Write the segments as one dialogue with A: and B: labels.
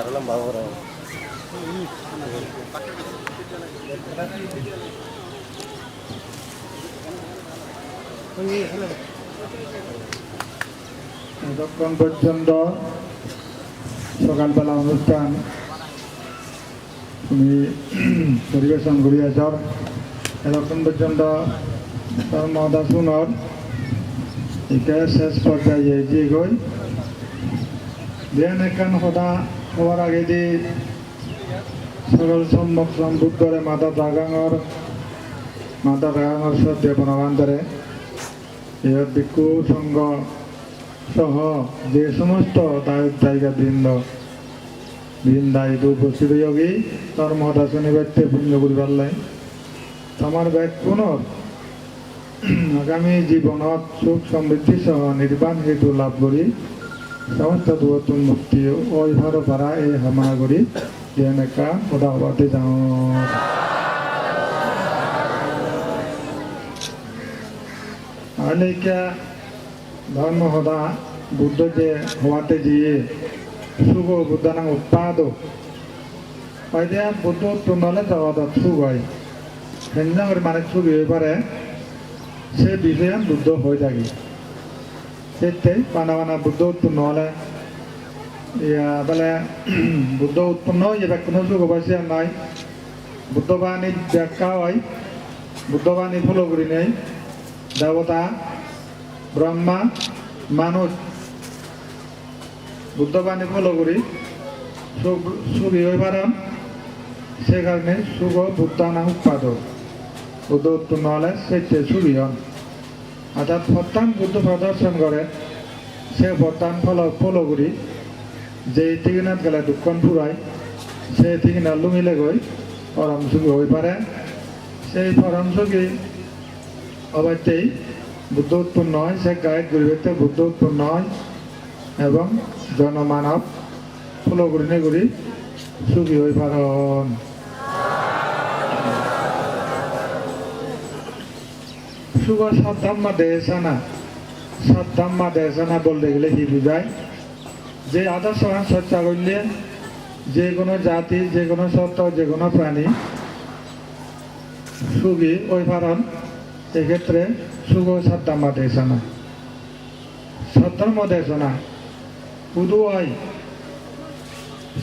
A: Dalam bawa orang.
B: যতক্ষণ পর্যন্ত সকালবেলা অনুষ্ঠান তুমি পরিবেশন করিয়াছ এতক্ষণ পর্যন্ত ধর্মদাসুনর একে শেষ পর্যায়ে যে গই ধ্যান একান সদা হওয়ার আগে যে সকল সম্ভব সম্বুদ্ধরে মাতা জাগাঙর শ্রদ্ধে বনবান্তরে ইহত ভিক্ষু সংঘ সহ যে সমস্ত জায়গা বৃন্দায়িত উপস্থিত যোগী ধর্মদাসনী ব্যক্তি পুণ্য করিবার লাই আমার ব্যাগ পুনর আগামী জীবনত সুখ সমৃদ্ধি সহ নির্বাণ হেতু লাভ করি সমস্ত দুয়তুন মুক্তি ওই ভার পারা এই হামনা করি যেনেকা সদা হবাতে যাওঁ আলেকা ধর্ম সদা বুদ্ধ যে হওয়াতে দিয়ে সুখ বুদ্ধানাং উৎপাদ পাইয়া বুদ্ধ তুনলে যাওয়া সুখ হয় সেঞ্জাঙের মানে সুখ হয়ে পারে সে বিষয়ে বুদ্ধ হয়ে থাকে সেটাই বানা বুদ্ধ উৎপন্ন হলে বলে বুদ্ধ উৎপন্ন এবার কোনো সুখ পাইছে নাই বুদ্ধবাণীর ব্যাখ্যা হয় বুদ্ধবাণী ফলো করি নেই দেবতা ব্রহ্মা মানুষ বুদ্ধবাণী ফলো করি সুখী হয়ে পারাম সে কারণে সুখ বুদ্ধানা উৎপাদক বুদ্ধ উৎপন্ন হলে সেটা সুখী হন অর্থাৎ প্রত্যান বুদ্ধ প্রদর্শন করে সে প্রত্যান ফলো করি যে ঠিকানাত গেলে দুঃখন ফুরায় সেই ঠিকানা লুমিলে গই পরম সুখী হয়ে পারে সেই পরম সুখী অবশ্যই বুদ্ধ উৎপন্ন হয় সে গায়ক গরিবেতে বুদ্ধ উৎপন্ন হয় এবং জনমানব ফলো করি সুখী হয়ে পারন সুখ সদ্ধাম্মা দেশনা বলতে গেলে কি বুঝায় যে আদর্শ চর্চা করলে যে কোনো জাতি যে কোনো সত্য যে কোনো প্রাণী সুখী ওই পারন এক্ষেত্রে সুখ সদ্ধাম্মা দেশনা সদ্ধর্ম দেশনা উদু হয়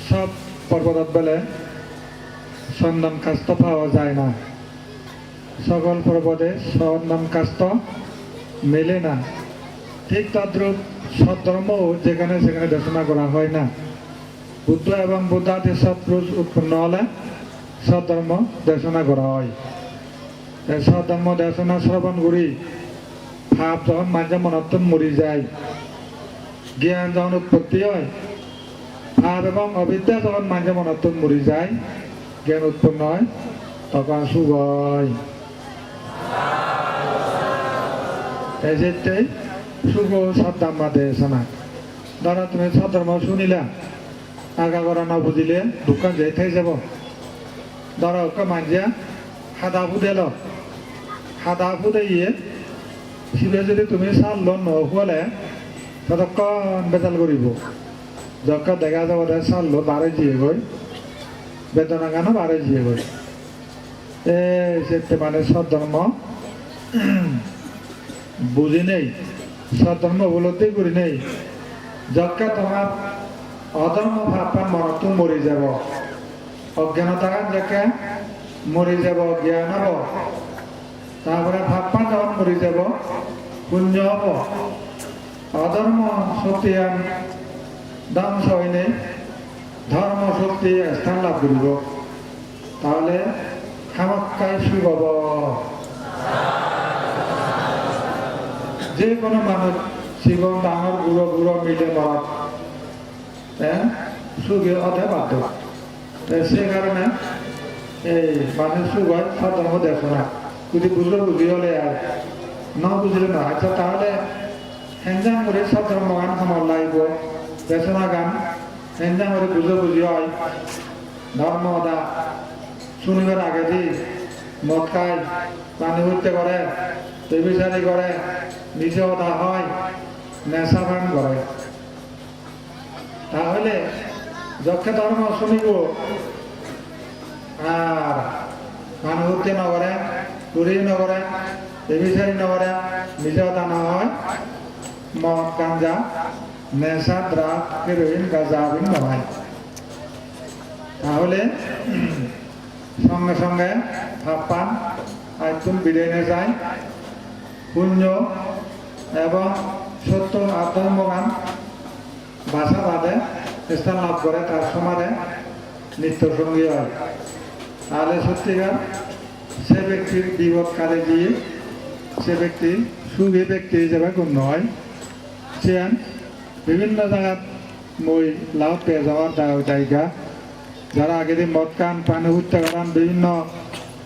B: সব পর্বত বেলে সন্ধান কাস্ত পাওয়া যায় না সকল পর্বতে সন্ধান কাস্ত মেলে না ঠিক তদ্রূপ সদ্ধর্মও যেখানে সেখানে দেশনা করা হয় না বুদ্ধ এবং বুদ্ধাদি সৎপুরুষ উৎপন্ন হলে সদ্ধর্ম দেশনা করা হয় সদ্ধর্ম দেশনা শ্রবণ করি ভাব যখন মাঝে মনত মরি যায় জ্ঞান যখন উৎপত্তি হয় ভাব এবং অবিদ্যা যখন মাঝে মনত মরি যায় জ্ঞান উৎপন্ন হয় তখন সুখ হয় এটাই সুখ সদ্ধাম্মা দেশনা ধরো তুমি সদ্ধর্ম শুনিলা আগা করা না বুঝিলে দোকান যাই থাই যাব ধরো ওকে মাঞ্জিয়া হাদা ফুদেল হাদা ফুদে ইয়ে শিবে যদি তুমি চাল নহলে ততক্ষণ বেজাল করিব যখন দেখা যাব চাল বারে যিয়ে গই বেদনা গান বারে যিয়ে গই সেতে মানে সদ্ধর্ম বুঝি নেই সদ্ধর্ম উপলব্ধি করি নেই যখন তোমার অধর্ম ভাবপান মনত মরি যাব অজ্ঞানতা যাকে মরি যাব জ্ঞান হব তারপরে ভাবপান যখন মরি যাব পুণ্য হব অধর্ম শক্তি ধ্বংস হয়নি ধর্ম শক্তি স্থান লাভ করিব তাহলে খামক্কাই সুখ হব যে কোনো মানুষ জীবন ডাঙর গুঁড়ো মিলে মরত সুখী হতে বাধ্য সে কারণে এই মানুষ সুখ হয় সদ্ধর্ম দেশনা যদি বুঝি হলে আর ন বুঝলে না আচ্ছা তাহলে হেঞ্জাং করে সদ্ধর্ম গান খামার লাগব দেশনা গান হেঞ্জাং করে বুঝি হয় ধর্ম দা শুনিবার আগে দি মদ খায় পানি উঠতে করে বেবিচারি করে নিজে কথা হয় নেশা পান করে তাহলে যক্ষে ধর্ম শুনিব আর মানুষ হত্যা নগরে চুরি নগরে বেবিচারি নগরে নিজেও দানা হয় মদ গাঞ্জা নেশা ড্রাগ হেরোইন গাঁজা আবিন নয় তাহলে সঙ্গে সঙ্গে ভাবপান আয়তুন বিদায় যায় পুণ্য এবং সত্য আত্মমগান বাসা বাঁধে স্থান লাভ করে তার সমানে নিত্য সঙ্গী হয় তাহলে সত্যিকার সে ব্যক্তির বিপদকালে গিয়ে সে ব্যক্তি সুখী ব্যক্তি হিসেবে গণ্য হয় সে বিভিন্ন জায়গাত মই লাভ পেয়ে যাওয়ার জায়গা যারা আগে দিন মদ কান পানি হত্যা করান বিভিন্ন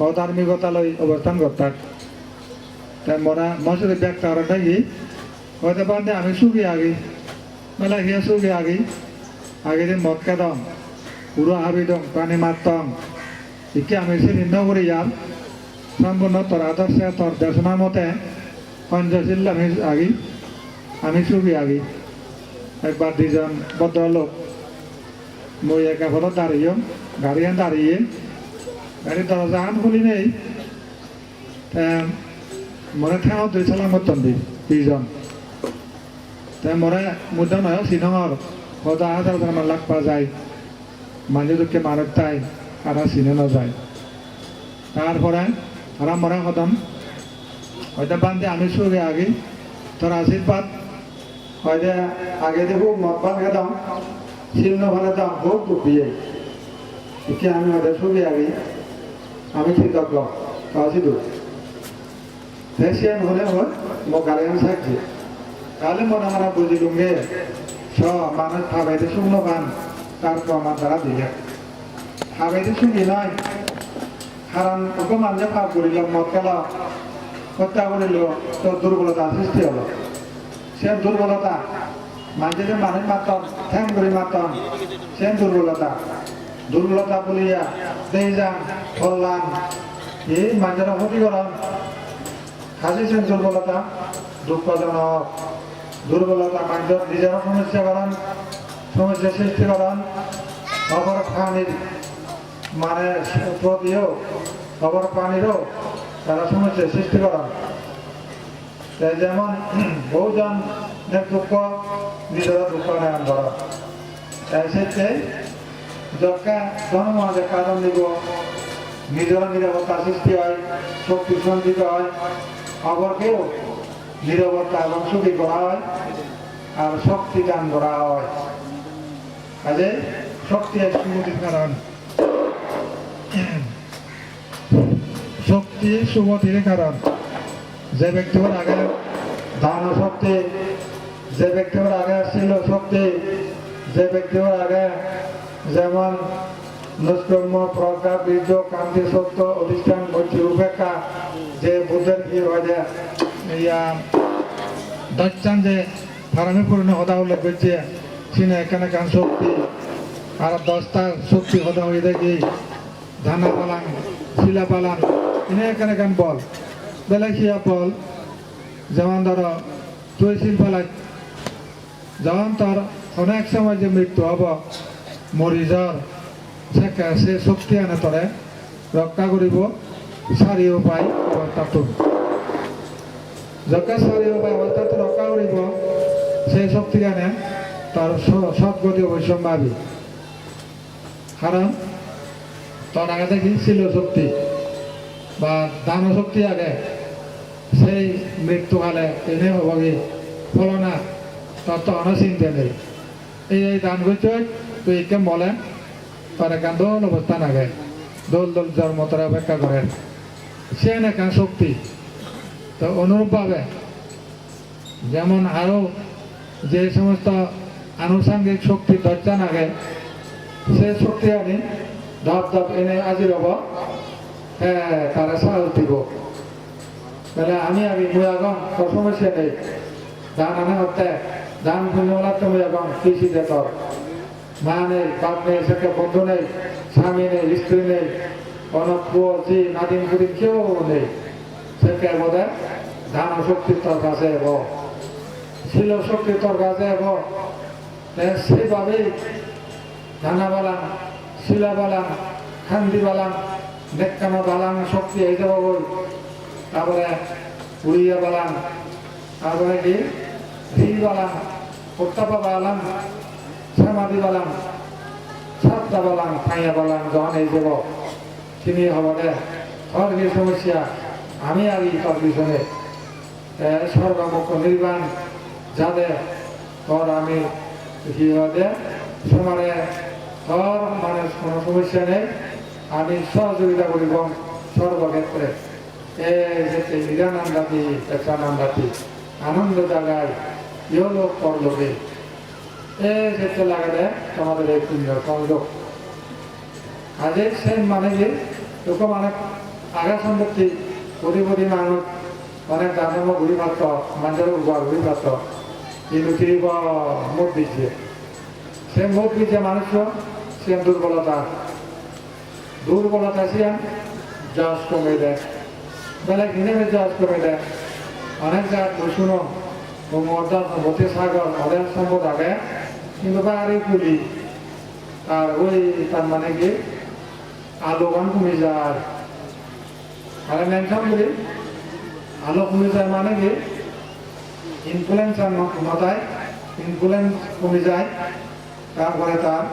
B: অধার্মিকতালৈ অবস্থান করতাম তাই মসজিদে ব্যাখ্যা করাটা কি হতে পারে আমি সুখী আগে মেলা হিয়া সুখী আগে দিন মদ খেতাম পুরো হাবিদম পানি মারতাম একে আমি সে নির্ণয় করি ইয়ার সম্পূর্ণ তোর আদর্শে তোর দেশনার মতে পঞ্চশীল আমি সুখী একবার দুজন ভদ্রলোক মই একা ফটো দাঁড়িয়ে গাড়ি দাঁড়িয়ে গাড়ির দরজা খুলি নেই মনে ঠেঙত দুই চালাম করতাম দুইজন মনে মুদ্রা নয় সিনঙর হয়তো 1000 লাখ পা যায় মাঝে দুঃখে মারত তাই আর চিনে না যায় তারপরে আর মনে হতাম হয়তো বান্ধে আমি সুখে আগে তোর আশীর্বাদ হয়তো আগে দেখো মদ পান খেতাম চিহ্ন ভালো দাম খুব ডুবিয়ে একে আমি হয়তো সুখে আগে আমি কৃতজ্ঞ আসিল ফেসিয়ান হলে হয় মোক গাড়িয়ান থাকছে তাহলে মনে মনে বুঝিলুঙ্গে সব মানুষ খাবাইতে শুকনো পান তার প্রমাণ তারা দিলে খাবাইতে শুনি নয় কারণ ওকে মানুষে ভাব করিল মদ খেলা হত্যা করিল তো দুর্বলতা সৃষ্টি হলো সে দুর্বলতা মানুষের মানুষ মারতাম ঠ্যাং করে মারতাম সে দুর্বলতা বলিয়া দেই যান কল্যাণ এই মানুষের ক্ষতিকরণ খাসিছেন দুর্বলতা দুঃখজনক দুর্বলতা মানুষের নিজের সমস্যা সৃষ্টি করেন অপর প্রাণীর মানে প্রতিও অপর প্রাণীরও তারা সমস্যা সৃষ্টি করেন যেমন বহুজন দুঃখ নিজেরা দুঃখ নেন করেন সেক্ষেত্রে যজ্ঞা জনমাজে কারণ দিব নিজেরা নিরাপত্তা সৃষ্টি হয় শক্তি সঞ্চিত হয় অপরকেও নিরাপত্তা এবং সুখী করা হয় আর শক্তি দান করা হয় কাজে শক্তি এক সুমতির কারণ শক্তি সুমতির কারণ যে ব্যক্তির আগে দান শক্তি যে ব্যক্তির আগে ছিল শক্তি যে ব্যক্তির আগে যেমন নিষ্কর্ম প্রজ্ঞা বীর্য কান্তি সত্য অধিষ্ঠান মৈত্রী উপেক্ষা যে বুদ্ধের কি হয় যে দচ্চান যে ফারামি পূর্ণ হদা উল্লেখ করছে সিনে এখানে কান শক্তি আর 10টা শক্তি হদা হয়ে দেখি ধানা পালান শিলা পালান এখানে কান বল বেলাখিয়া বল যেমন ধরো জয়শীল পালাই যেমন তার অনেক সময় যে মৃত্যু হব মরিজর সে শক্তি আনে তরে রক্ষা কৰিব চাৰি উপায় অৱস্থাটো যকে চাৰি উপায় অৱস্থাটো ৰক্ষা কৰিব সেই শক্তি আনে তার সৎগতি অবশ্যম্ভাবী কারণ তার আগে দেখি ছিল শক্তি বা দান শক্তি আগে সেই মৃত্যুকালে এনে হব কি ফলনা তার তো অনচিন্তা নেই এই দান করতে তো একে বলেন তার এখান দোল অবস্থান আগে দোল জন্ম তারা অপেক্ষা করেন সে এখান শক্তি তো অনুরূপভাবে যেমন আরও যে সমস্ত আনুষঙ্গিক শক্তি দরকার আগে সে শক্তি আনি ধপ ধপ এনে আজি রব হ্যাঁ তারা সাহস দিব তাহলে আমি মুই আগম তোর সমস্যা নেই ধান আনে হতে ধান পুণ্যলা তুমি আগম কৃষি দে তোর মা নেই বাপ নেই সেকে বন্ধু নেই স্বামী নেই স্ত্রী নেই অনেক পুয় জি নাদিন কুদিন কেউ নেই সেকে বোধে ধান শক্তি তোর কাছে এব ছিল শক্তি তোর কাছে এব সেইভাবেই ধানা বালাং শিলা বালাং খান্দি বালাং নেকানো বালাং শক্তি হয়ে যাব বল তারপরে উড়িয়া বালাং তারপরে কি ভি বালাং প্রত্যাপা বালাং সমাধি বালাং সাতটা বালাং ফাইয়া বালাং যখন এই যাব তিনি হবলে ধর্মের সমস্যা আমি আর এই তার পিছনে সর্বমুখ নির্বাণ যাদের ধর আমি কি হবে সমানে ধর মানে কোনো সমস্যা নেই আমি সহযোগিতা করিব সর্বক্ষেত্রে এই যে নিরানন্দাতি পেশানন্দাতি আনন্দ জাগায় ইয় লোক পরলোকে এই ক্ষেত্রে লাগালে তোমাদের এই পুণ্য সংযোগ আজ সেই মানে যে লোক মানে আগা সম্পত্তি কোটি মানুষ অনেক দাম ঘুরি মাত্র মানুষের উপর ঘুরি মাত্র কিন্তু তিনি মুখ দিচ্ছে সে মুখ দিচ্ছে মানুষ সে দুর্বলতা সে জজ কমে দেয় বেলা ঘিনে জজ কমে দেয় অনেক জায়গা শুনো মধ্যে সাগর অনেক সম্পদ আগে কিন্তু বাড়ি পুলি আর ওই তার মানে কি আলো গান কমে যায় আর মেনশন করি আলো কমে যায় মানে কি ইনফ্লুয়েন্সার মাথায় ইনফ্লুয়েন্স কমে যায় তারপরে তার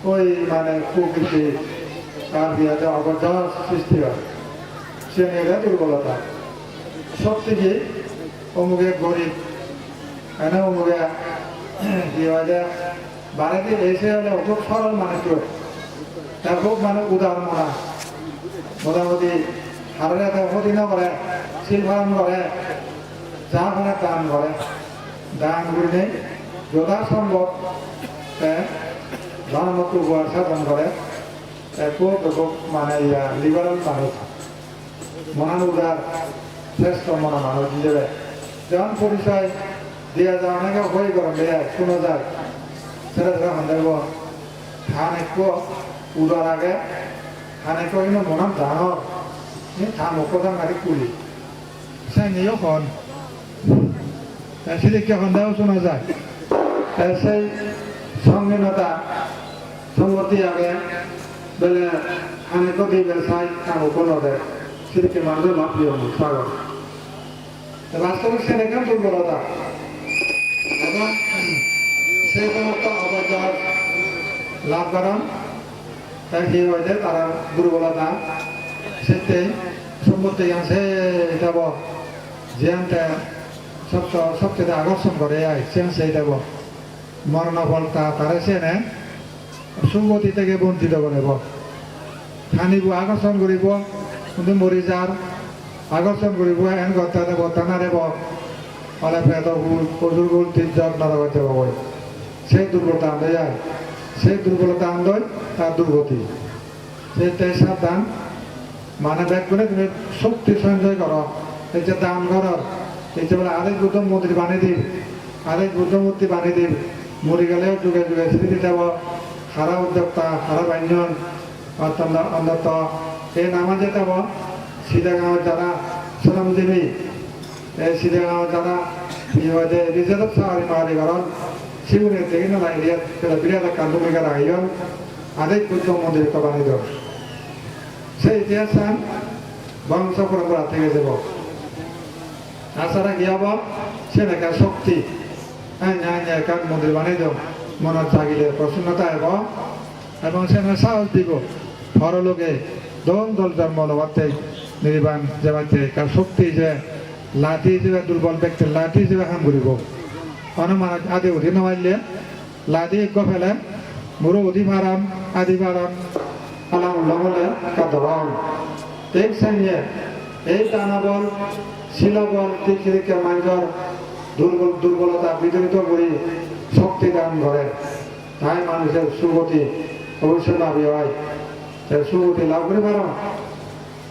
B: ওই মানে প্রকৃতি তার বিয়াতে অবর্জনা সৃষ্টি হয় সে মেয়েরা দুর্বলতা সব থেকে অমুকে গরিব এনে অমুকে কি হয় যে বাড়িতে এসে হলে খুব সরল মানুষ তার খুব মানে উদার মনা মোটামুটি হারের একটা অধিন করে শিলফারণ করে যা করে দান করে যথাসম্ভব ধর্মকে উপহার সাধন করে খুব মানে লিবারাল মানুষ মনান উদার শ্রেষ্ঠ মনা মানুষ হিসেবে যেমন পরিচয় দেওয়া যায় অনেকে হয়ে করেন দেয় শোনা যায় সেটা যখন দেখব ধান একটু উদার আগে ধান একটু কিন্তু মনান ধানর ধান উপদান আগে কুলি সে নিয়েও হন সেদিকে সন্ধ্যাও শোনা যায় সেই সংগীনতা সম্মতি আগে বেলে আনেকো দিবে চাই কাম উপনদে সেদিকে মানুষের মাপিও স্বাগত বাস্তবে সেনেকে দুর্বলতা এবং সেই সমস্ত অবজার লাভ করেন কি হয়েছে তারা দুর্বলতা সেটাই সম্পত্তি আছে যাব যেটা সবচেয়ে আকর্ষণ করে সেই দেব মরণফল তারা সে নে সুগতি থেকে বঞ্চিত কৰিব খানিব আকর্ষণ কৰিব কিন্তু মৰি যাৰ আকর্ষণ কৰিব এন ঘটাতে বৰ্তনা দেব হলে পেট গুল প্রচুর গুল তিনজন নরগতে হবে সেই দুর্বলতা আনতে যায় সেই দুর্বলতা আনদই তার দুর্গতি সেইটাই সাবধান মানে ব্যাগ করে তুমি শক্তি সঞ্চয় করো এই যে দান ঘর এই যে বলে আরেক বুদ্ধ মন্দির বানিয়ে দিন আরেক বুদ্ধ মূর্তি বানিয়ে দিন মরে গেলেও যুগে যুগে স্মৃতি দেব হারা উদ্যোক্তা হারা ব্যঞ্জন অন্তত এই নামাজে দেব সিদাগাঁওয়ের যারা সোনামদেবী এই সিদাগাঁওয়ের যারা রিজার্ভ সাহারি মাহারি কারণ শিবনের থেকে না লাগিয়ে বিরাট একটা ভূমিকা রাখিল আরেক বুদ্ধ মন্দির বানিয়ে দেব সেই ইতিহাস বংশ পরম্পরা থেকে যাব তাছাড়া কি হব সে দেখা শক্তি কাক মন্দির বানিয়ে দেব মনত জাগিলে প্রসন্নতা হব এবং সে সাহস দিব পরলোকে দল দল জন্ম লগাতে নির্বাণ যাবাতে কার শক্তি যে লাঠি হিসেবে দুর্বল ব্যক্তির লাঠি হিসেবে কাম কৰিব অনুমান আদি উঠি নমাইলে লাঠি এক ফেলে মোৰো উঠি ভাৰাম আদি ভাৰাম আলাম লঙলে কাদবাম এই শ্রেণীয়ে এই দানবল শিলবল তিরিকে মানুষের দুর্বলতা বিতরিত করে শক্তি দান করে তাই মানুষের সুগতি অবশ্যই লাভী হয় সুগতি লাভ করে পারো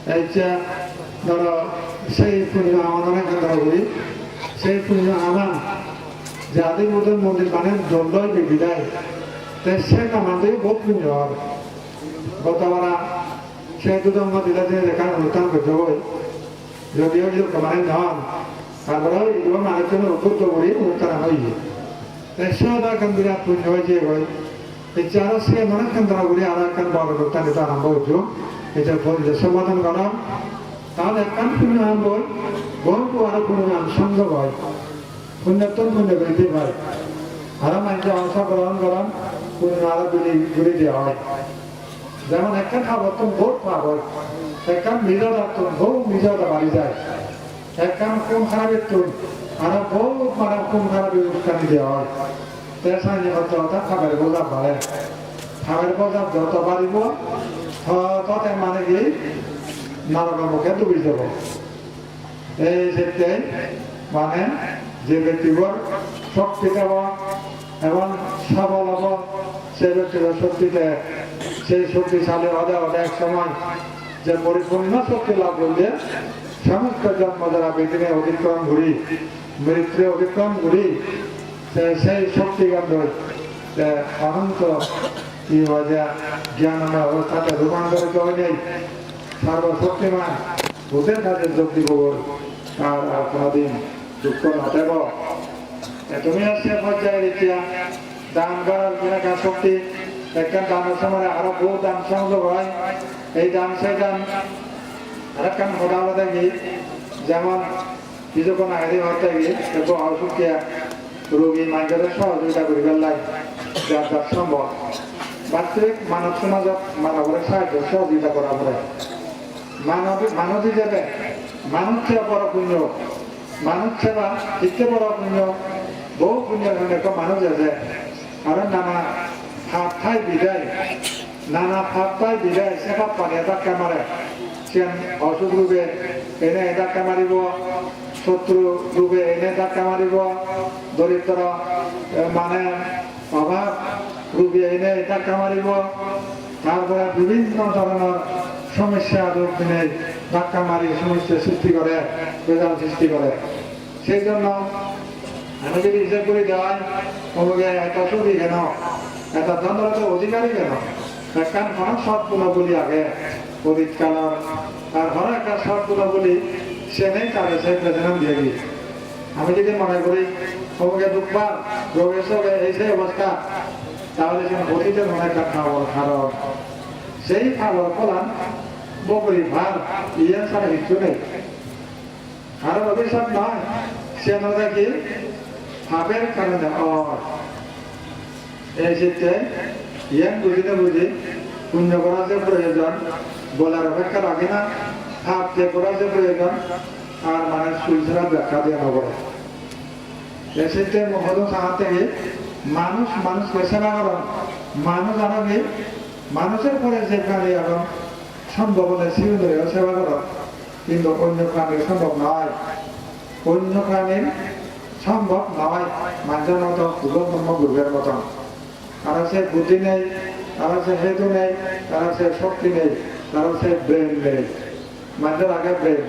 B: এই যে ধরো সেই পূর্ণিমা আমাদের কেন্দ্র করি সেই পূর্ণিমা আমার যে আদি মধ্যে মন্দির মানে দণ্ডই বিদায় তাই সে আমাদের বহুত পুণ্য হয় গতবারা সে দুধ দিলে যে রেখার অনুষ্ঠান করতে হয় যদিও যদি মানে নন তারপরে এগুলো মানুষজনের উদ্বুদ্ধ করি অনুষ্ঠান হয় তাই সব এখন বিরাট পুণ্য হয়েছে হয় 이제 알았으면 너는 우리 알아간 바로 그딴 데 안 보여줘. 이제 이제 서마단 가라. 다음에 깐푸는 한번 뭐고 알아보면 상서가 분야 또 분야 그리 봐. 알아만 이제 와서 그런 거랑 우리 알아들이 그리 되어. যেমন একটা খাবার তো ভোট খাবার একটা মিজাদা তো বহু মিজাদা বাড়ি যায় একটা কোন খারাপের তো আর বহু মানে কোন খারাপের উস্কানি দেওয়া হয় তেসানি হতে হতে খাবারের বোঝা বাড়ে খাবারের বোঝা যত বাড়িব তত মানে কি নারকের মুখে ডুবি যাব এই ক্ষেত্রে মানে যে ব্যক্তিগর শক্তি দেব এবং সবল হব সে ব্যক্তিগত শক্তিতে সেই শক্তিশালী হতে হতে এক সময় যে পরিপূর্ণ শক্তি লাভ করলে সমস্ত জন্ম যারা পৃথিবী অতিক্রম ঘুরি মৃত্যু অতিক্রম ঘুরি সেই শক্তিগন্ধ অনন্ত কি হয় যে জ্ঞানময় অবস্থাতে রূপান্তরিত হয়ে নেই সর্বশক্তিমান ভূতের কাছে শক্তি কবর আর কোনোদিন দুঃখ না দেব তুমি আসছে পর্যায়ে ইচ্ছা দান করার বিনা শক্তি একটা দানের সময় আরো বহু দান সংযোগ হয় এই দান সেই দান আরেকখান ঘটা আলাদা গিয়ে যেমন কিছুক্ষণ আগে হতে গিয়ে একটু অসুখে রোগী মানুষের সহযোগিতা করি ফেললাই যার যার সম্ভব বাস্তবিক মানব সমাজত মানবের সাহায্য সহযোগিতা করা পড়ে মানব হিসেবে মানব সেবা বড় পুণ্য মানব সেবা শিখতে বড় পুণ্য বহু পুণ্যের অনেক মানুষ আছে কারণ নানা ভাব ঠাই বিদায় নানা ভাব ঠাই বিদায় সেবা পানি ধাক্কা মারে সে অসুখ রূপে এনে ধাক্কা মারিব শত্রু রূপে এনে ধাক্কা মারিব দরিদ্র মানে অভাব রূপে এনে ধাক্কা মারিব তারপরে বিভিন্ন ধরনের সমস্যা রূপ দিনে ধাক্কা মারি সমস্যা সৃষ্টি করে বেজাল সৃষ্টি করে সেই জন্য আমি যদি হিসেব করে দেওয়াই তোমাকে একটা সুখী কেন একটা দ্বন্দ্বরত অধিকারী কেন একখান কোনো সৎ গুণগুলি আগে অতীত কালার আর হর একটা সৎ গুণগুলি সে নেই তারে সে প্রেজেন্ট দিয়ে গিয়ে আমি যদি মনে করি তোমাকে দুঃখবার রোগের সঙ্গে এই সেই অবস্থা তাহলে সে অতীতের মনে একটা খাবার খাবার সেই খাবার ফলান বকরি ভার ইয়ে ছাড়া কিছু নেই আর অভিশাপ নয় সে নদে কি ভাবের কারণে এই ক্ষেত্রে ইয়ান বুঝিতে বুঝি পুণ্য করা যে প্রয়োজন বলার অপেক্ষা রাখে না ভাব যে করা যে প্রয়োজন আর মানে সুলছাড়া ব্যাখ্যা দিয়ে নবরে এই ক্ষেত্রে মহোদয় সাহায্য থেকে মানুষ মানুষকে সেবা করেন মানুষ আনবে মানুষের পরে যে প্রাণী এবং সম্ভব হলে শিশুদেরও সেবা করেন কিন্তু অন্য প্রাণীর সম্ভব নয় অন্য প্রাণীর সম্ভব নয় মানুষের মতো ভূগোল গুরুবের মতন তারা সে বুদ্ধি নেই তারা সে হেতু নেই তারা সে শক্তি নেই তারা সে ব্রেন নেই মানুষের আগে ব্রেন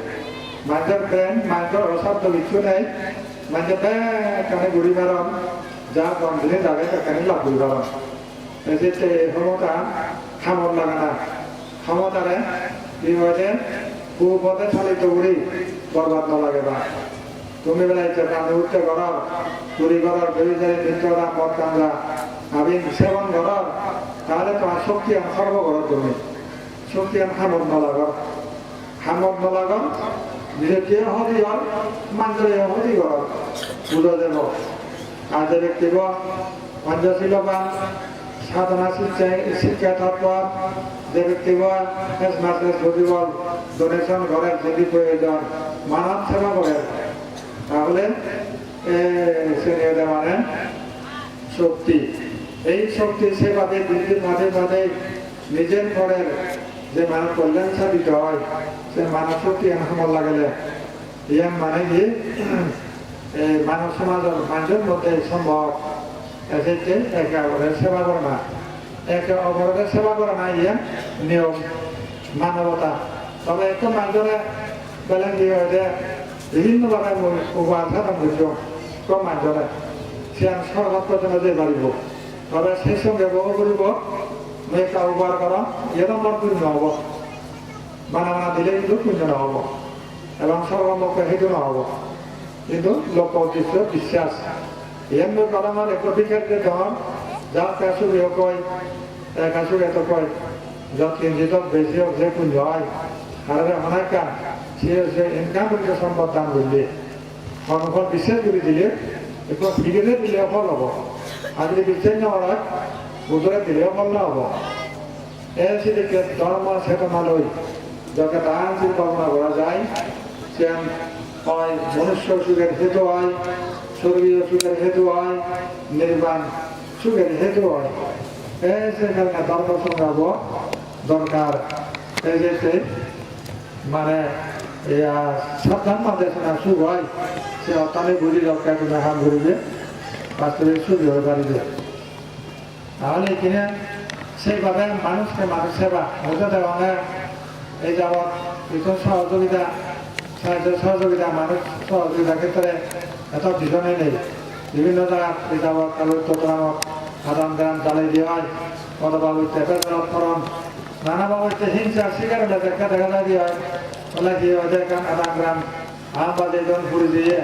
B: মানুষের অসাধ্য কিছু নেই মানুষের কানে ঘুরি বেড়ান যা গন্ধে যাবে তাকে লাভ ঘুরি বেড়ান এসেছে এই ক্ষমতা খামর লাগে না ক্ষমতারে কি হয়েছে কুপথে চালিত করি বরবাদ না লাগে না তুমি বেলাইছে কানে উঠতে করার চুরি করার বেরিয়ে মৃত্যুরা মদ কান্দা আমি সেবন করার তাহলে তোমার শক্তি আন সর্ব করো তুমি শক্তি আন খামর নলাগর নিজেকে হদি হর মানুষের হদি কর বুঝা দেব আর যে ব্যক্তিগ পঞ্চশীলবান সাধনা শিক্ষা তত্ত্ব যে ব্যক্তিগ ডোনেশন করেন যদি প্রয়োজন মানব সেবা করেন তাহলে মানে শক্তি এই শক্তি সেভাবে বৃদ্ধির মাঝে মাঝে নিজের ঘরের যে মানব কল্যাণ সাধিত হয় সে মানব শক্তি সময় লাগলে ইয়ান মানে কি মানব সমাজের মানুষের মধ্যে সম্ভব এসেছে একে অপরের সেবা করে না একে অপরের সেবা করে না ইয়ান নিয়ম মানবতা তবে একটু মানুষের বেলেন কি হয়েছে বিভিন্নভাবে উপহার সাধন করছ কম মানুষের সে সর্বত্র যেন যে পারিব তবে সেই সঙ্গে বহু করিব একটা উপহার করা এটা আমার পুণ্য হব বানা দিলে কিন্তু পুণ্য নহব এবং সর্বমুখে সেইটো নহব কিন্তু লোক উদ্দেশ্য বিশ্বাস এমনি কলমের এক অধিকার যে ধন যার কাছুরি কয় কাছুরি এত কয় যত কিঞ্চিত বেশি হোক যে পুঞ্জ হয় আর অনেকা সে ইনকাম করতে সম্পদ দান করলে কর্মফল বিশ্বাস করে দিলে একটু ফিরে দিলেও ফল হব আর যদি বিশ্বাস না হয় বুধরে দিলেও ফল না হব এর সেদিকে ধর্ম চেতনালয় যাকে তাহার কল্পনা করা যায় সে হয় মনুষ্য সুখের হেতু হয় স্বর্গীয় সুখের হেতু হয় নির্বাণ সুখের হেতু হয় সেখানে ধর্ম সংগ্রাম দরকার এই যে মানে সাবধান দেশনা সুখ হয় সে অত্যানে বুঝি দরকার কোনো হাত ঘুরিবে বাস্তবে সুখী হয়ে পারিবে তাহলে কিনে সেইভাবে মানুষকে মানুষ সেবা হতে দেওয়া এই যাবৎ ভীষণ সহযোগিতা সাহায্য সহযোগিতা মানুষ সহযোগিতার ক্ষেত্রে এত ভীষণই নেই বিভিন্ন জায়গায় এই যাবৎ কালো নামক আদান গ্রাম চালাই দিয়ে হয় অথবা করণ নানাভাবে হিংসা শিকার দেখা যায় দিয়ে হয় বলে কি হয় দেখেন আদান গ্রাম বা যেজন ঘুরে দিয়ে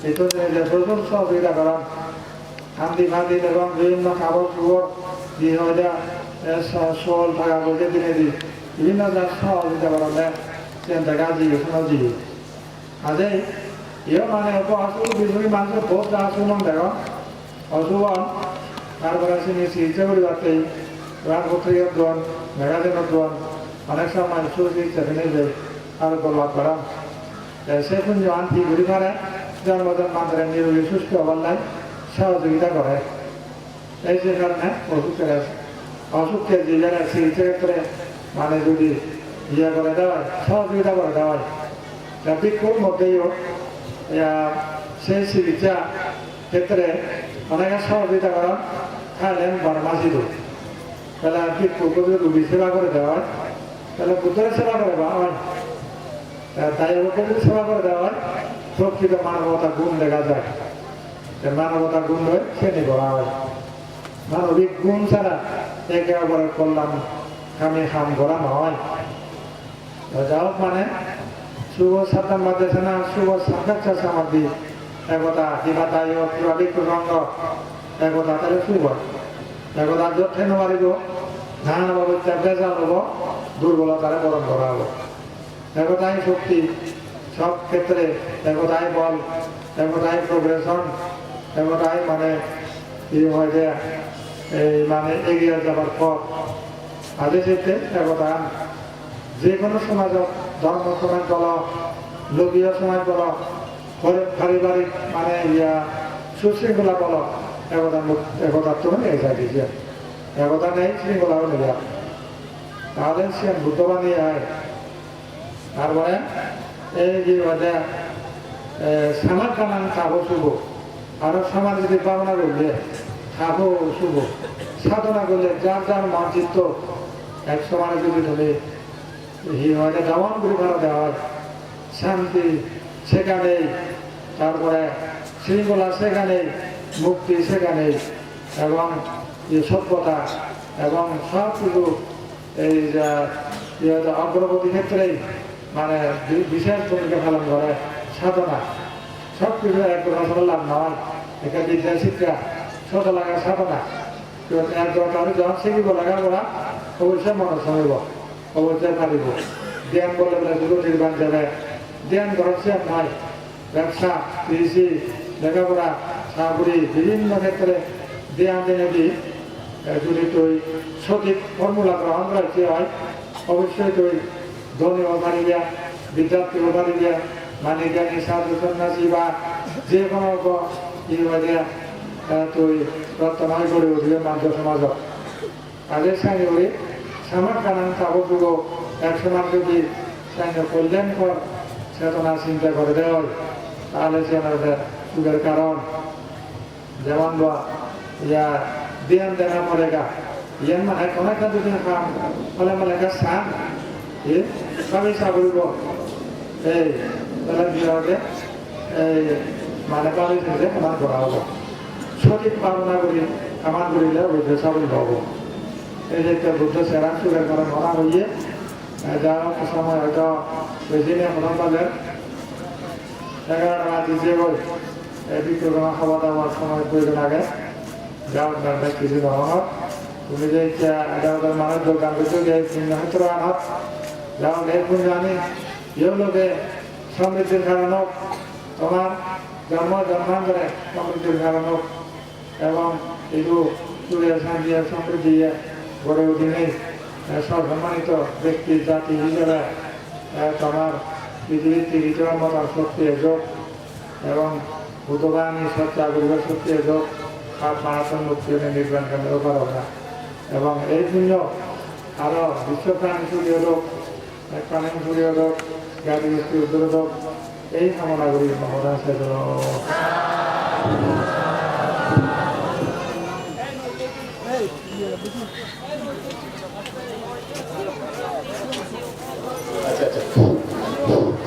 B: এই তো প্রচুর সহযোগিতা করেন শান্তি ফান্তি এবং বিভিন্ন খাবার সুবর দিয়ে হয় শোল টাকা পয়সা দিনে দিই বিভিন্ন সহযোগিতা করেন সে দেখা দিয়ে শোনা দিয়ে আজে ইয়ে মানে আসল বিজয়ী মানুষের বহুত আসুন দেখো অশুভন তারপরে সে চিকিৎসা পরিবারতেই রাত পত্রিকার দোয়ান ম্যাগাজিনের দোয়ান অনেক সময় সুচিকিৎসা কিনে যায় আর লাভ করা সে পুঞ্জ আনতি ঘুরি মারে জন্মদিন মানুষের নিরোগী সুস্থ হবার নাই সহযোগিতা করে এই যে কারণে অসুখের যে জায়গায় চিকিৎসা ক্ষেত্রে মানে যদি ইয়ে করে দেওয়া হয় সহযোগিতা করে দেওয়া হয় ভিক্ষুর মধ্যেও সেই চিকিৎসা ক্ষেত্রে অনেকে সহযোগিতা করেন খাইলেন বারমাসিত তাহলে ভিক্ষুকে যদি রুগী সেবা করে দেওয়া হয় তাহলে বুদ্ধের সেবা করে দেওয়া হয় তাই ওকে যদি সেবা করে দেওয়া হয় প্রকৃত মানবতার গুণ দেখা যায় মানবতার গুণ হয়ে শ্রেণী করা হয় মানবিক গুণ ছাড়া একে অপরের কল্যাণ কামে কাম করা নয় যা হোক মানে শুভ সাতাম মাদ্রাসা না শুভ সাক্ষাৎ সমাধি একতা কিবা তাই হোক কিবা বিক্ষুসঙ্গ একতা তাহলে শুভ একতা যথেন মারিব নানাভাবে বেজাল হব দুর্বলতারে বরণ করা হব একতাই শক্তি সব ক্ষেত্রে একতাই বল একতাই প্রোগ্রেশন একতাই মানে কি হয় যে এই মানে এগিয়ে যাবার পথ আজে ক্ষেত্রে একতা যে কোনো সমাজ ধর্ম সমাজ বল লোকীয় সমাজ বল পারিবারিক মানে সুশৃঙ্খলা বল একতার তো নেই দিয়েছে একতা নেই শৃঙ্খলাও নেই তাহলে সে বুদ্ধবাণী হয় তারপরে এই যে সামার কানান খাবো শুভ আরো সমাজ যদি ভাবনা করলে খাবো শুভ সাধনা করলে যার যার মানচিত্র এক সমানে যদি তুমি যেমন করে করা দেওয়া হয় শান্তি সেখানেই তারপরে শৃঙ্খলা সেখানেই মুক্তি সেখানেই এবং সভ্যতা এবং সব কিছু এই অগ্রগতি ক্ষেত্রেই মানে বিশেষ ভূমিকা পালন করে সাধনা সব কিছু একজন লাভ নয় এখানে বিদ্যা শিক্ষা ছোট লাগা সাধনা একজন যখন শিখিব লাগা করা অবশ্যই মনে সমিব অবশ্যই পারিব ধ্যান বলে বলে দুটো নির্বাণ যাবে ধ্যান করার সে নয় ব্যবসা কৃষি লেখাপড়া চাকরি বিভিন্ন ক্ষেত্রে ধ্যান জেনে দিই যদি তুই সঠিক ফর্মুলা গ্রহণ করার কি হয় অবশ্যই তুই ধনী পারিবে বিদ্যার্থী পারিবে মানে জ্ঞানী সাধু সন্ন্যাসী বা যে কোনো তুই রত্নময় করে উঠবে মাধ্য সমাজত কাজের সঙ্গে ওই সামার কানান চাবটুকু এক সমান যদি সঙ্গে কল্যাণকর চেতনা চিন্তা করে দেওয়া হয় তাহলে সে সুখের কারণ যেমন ধ্যান দেনা মরেগা ইয়ান মানে অনেকটা যদি কাম ফলে মানে সান সবই চাবরিব এই তাহলে কি হবে এই মানে পাবি থেকে সমান করা হব সঠিক ভাবনা করি সমান করিলে বুদ্ধ চাবরি হব এই যে বুদ্ধ সেরা সুখের কারণ মনা হইয়ে যা সময় হয়তো বেশি নিয়ে প্রথম বাজে 11টা দিতে বই বিক্রমা খাওয়া দাওয়ার সময় প্রয়োজন আগে যাওয়ার দরকার কিছু নহত তুমি যে এটা মানুষ দোকান করতে যে হয়তো আনহত যাও দেখুন জানি ইয়েও লোকে সমৃদ্ধির কারণ হোক তোমার জন্মান্তরে সমৃদ্ধির কারণ হোক এবং এইটু চুড়িয়া শান্তিয়া সমৃদ্ধি গড়ে উঠিনি সর্বসম্মানিত ব্যক্তি জাতি হিসেবে তোমার পৃথিবীর তিরিটার মতো শক্তি যোগ এবং ভূতবাহিনী সত্যাগ্রহ শক্তি যোগ আর মারাত্মক মুক্তি নির্বাণ কেন্দ্র করা হয় এবং এই জন্য আরও বিশ্বপ্রাণী সূর্য রোগ প্রাণী সূর্য রোগ জ্ঞাতি ব্যক্তি উদ্যোগ রোগ এই কামনাগুলি মহোদয়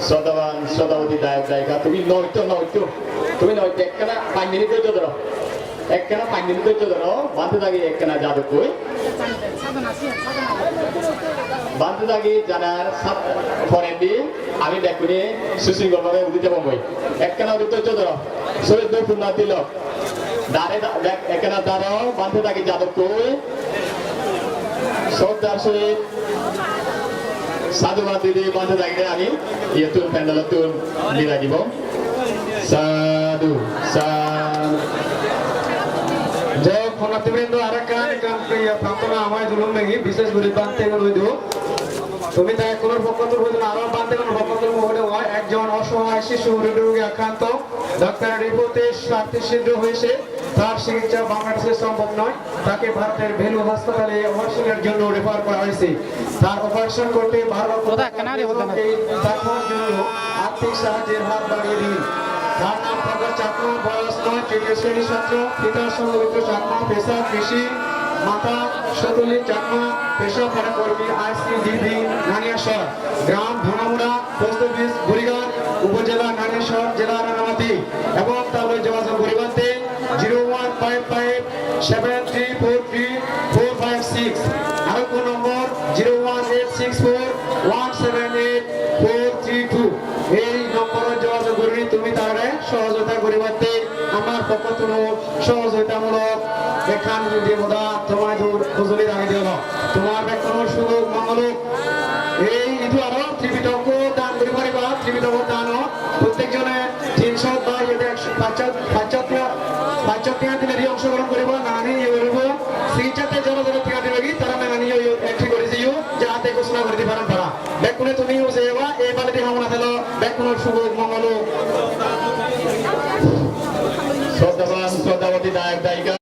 A: শ্রদ্ধাবান শ্রদ্ধাবতী দায়ক দায়িকা তুমি নয়তো তুমি নয়তো একখানা 5 মিনিট ধৈর্য ধরো একখানা 5 মিনিট ধৈর্য ধরো বাঁধতে থাকি একখানা যাদু কই বাঁধতে থাকি জানার পরে দিয়ে আমি দেখুনি সুশৃঙ্খলভাবে উদিতে পাবই একখানা ধৈর্য ধরো শরীর দুই পূর্ণ দিল দাঁড়ে একখানা দাঁড়াও বাঁধতে থাকি যাদু কই শ্রদ্ধার সহিত সাধুবাদ দিদি বাঁধে থাকলে আমি ইয়েতুন প্যান্ডেলতুন বিদায় দিব সাধু সাধু
C: জয় ক্ষণাতিবৃন্দ আরেকান প্রিয় প্রার্থনা আমায় জুলুম মেঘি বিশেষ করে বানতে হইল তুমি তাই কোন পক্ষতুর হইল আরো বানতে কোন পক্ষতুর মহলে হয় একজন অসহায় শিশু হৃদরোগে আক্রান্ত ডাক্তারের রিপোর্টে স্বার্থে সিদ্ধ হয়েছে তার চিকিৎসা বাংলাদেশে সম্ভব নয় তাকে ভারতের ভেলু হাসপাতালে অপারেশনের জন্য রেফার করা হয়েছে তার অপারেশন করতে 12 লক্ষ টাকা জন্য আর্থিক সাহায্যের হাত বাড়িয়ে দিন তার নাম প্রকাশ চাকমা বয়স 9 তৃতীয় শ্রেণী ছাত্র পিতার সংগঠিত চাকমা পেশা কৃষি মাতা সতলী চাকমা পেশা কর্মী আইসিডিবি নানিয়াসর গ্রাম ভোনামুড়া পোস্ট অফিস বুড়িগাঁও উপজেলা নানিয়াসর জেলা রাঙামাটি এবং তার যোগাযোগ পরিবর্তে 01557343456 আরো কোন নম্বর 01864178432 এই নম্বরে যোগাযোগ করি তুমি তারে সহযোগিতা করিবাতে আমার পক্ষ থেকে সহযোগিতামূলক এখান যদি মোদা তোমায় দূর খুজলি রাখি দিও তোমার কোনো সুযোগ মঙ্গলক এই ইদু আরো ত্রিপিটক দান করি পারিবা ত্রিপিটক দান প্রত্যেকজনে 300 বা 150 দিনে অংশগ্রহণ করিব নানি ইউরব সেইটাতে জনগণ টিকা দিবি তারা নানি এন্ট্রি করে দিও যাতে ঘোষণা করে দিবান তারা দেখুন তুমি সেবা এই বালিতে কামনা দিল দেখুন শুভ মঙ্গল
A: শ্রদ্ধাবান শ্রদ্ধাবতী দায়ক দায়িকা